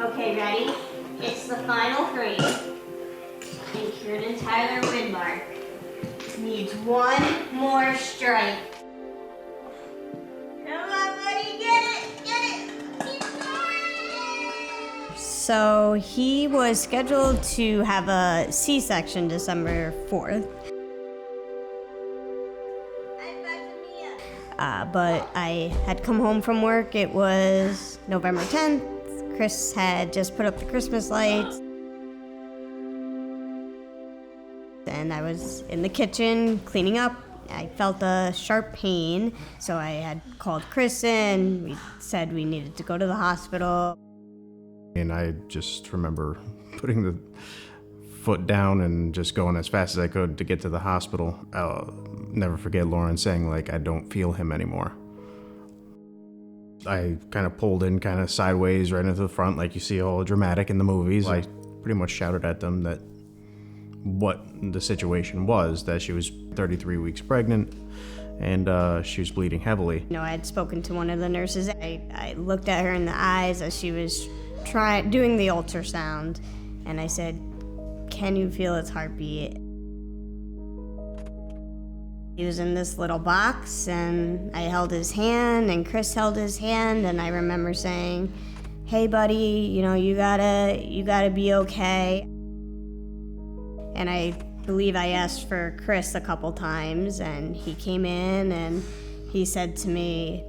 Okay, ready? It's the final frame. And Kiernan Tyler Widmark needs one more strike. Come on, buddy, get it! Keep going! So he was scheduled to have a C-section December 4th. But I had come home from work. It was November 10th. Chris had just put up the Christmas lights. And I was in the kitchen cleaning up. I felt a sharp pain, so I had called Chris in. We said we needed to go to the hospital. And I just remember putting the foot down and just going as fast as I could to get to the hospital. I'll never forget Lauren saying, like, I don't feel him anymore. I kind of pulled in kind of sideways right into the front like you see all dramatic in the movies. I pretty much shouted at them that what the situation was, that she was 33 weeks pregnant and she was bleeding heavily. You know, I had spoken to one of the nurses. I looked at her in the eyes as she was doing the ultrasound, and I said, "Can you feel its heartbeat?" He was in this little box, and I held his hand, and Chris held his hand, and I remember saying, "Hey, buddy, you know, you gotta be okay." And I believe I asked for Chris a couple times, and he came in, and he said to me,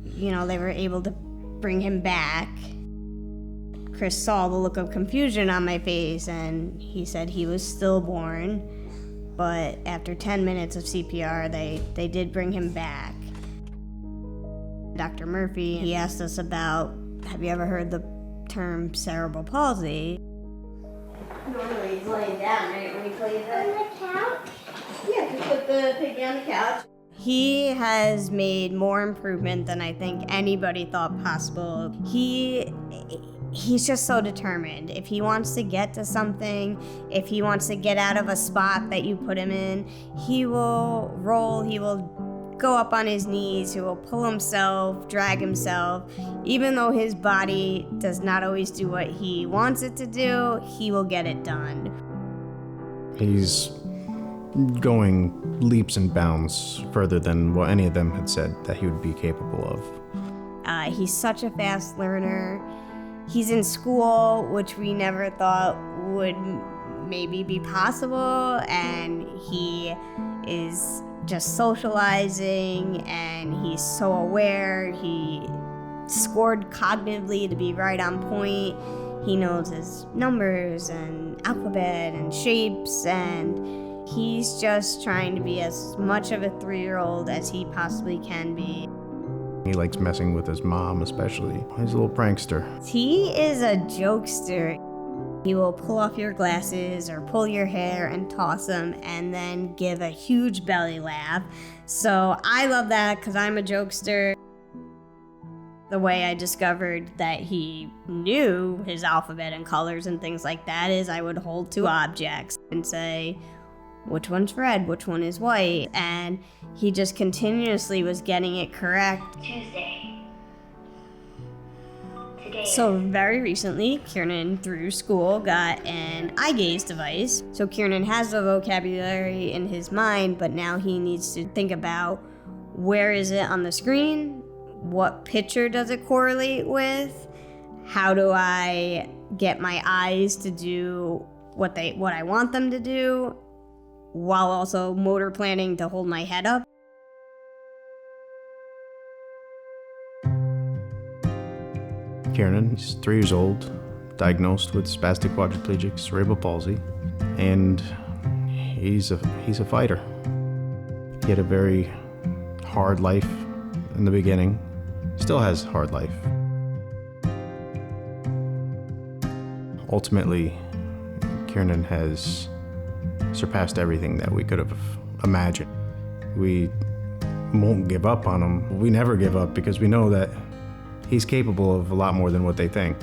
you know, they were able to bring him back. Chris saw the look of confusion on my face, and he said he was stillborn. But after 10 minutes of CPR, they did bring him back. Dr. Murphy, he asked us about, have you ever heard the term cerebral palsy? Normally he's laying down, right, when he plays that? On the couch? Yeah, just put the piggy on the couch. He has made more improvement than I think anybody thought possible. He's just so determined. If he wants to get to something, if he wants to get out of a spot that you put him in, he will roll, he will go up on his knees, he will pull himself, drag himself. Even though his body does not always do what he wants it to do, he will get it done. He's going leaps and bounds further than what any of them had said that he would be capable of. He's such a fast learner. He's in school, which we never thought would maybe be possible, and he is just socializing, and he's so aware. He scored cognitively to be right on point. He knows his numbers and alphabet and shapes, and he's just trying to be as much of a 3-year-old as he possibly can be. He likes messing with his mom, especially. He's a little prankster. He is a jokester. He will pull off your glasses or pull your hair and toss them and then give a huge belly laugh. So I love that because I'm a jokester. The way I discovered that he knew his alphabet and colors and things like that is I would hold 2 objects and say, which one's red, which one is white? And he just continuously was getting it correct. Tuesday. Today. So very recently, Kiernan, through school, got an eye gaze device. So Kiernan has the vocabulary in his mind, but now he needs to think about where is it on the screen? What picture does it correlate with? How do I get my eyes to do what I want them to do, while also motor planning to hold my head up? Kiernan, he's 3 years old, diagnosed with spastic quadriplegic cerebral palsy, and he's a fighter. He had a very hard life in the beginning, still has a hard life. Ultimately, Kiernan has surpassed everything that we could have imagined. We won't give up on him. We never give up because we know that he's capable of a lot more than what they think.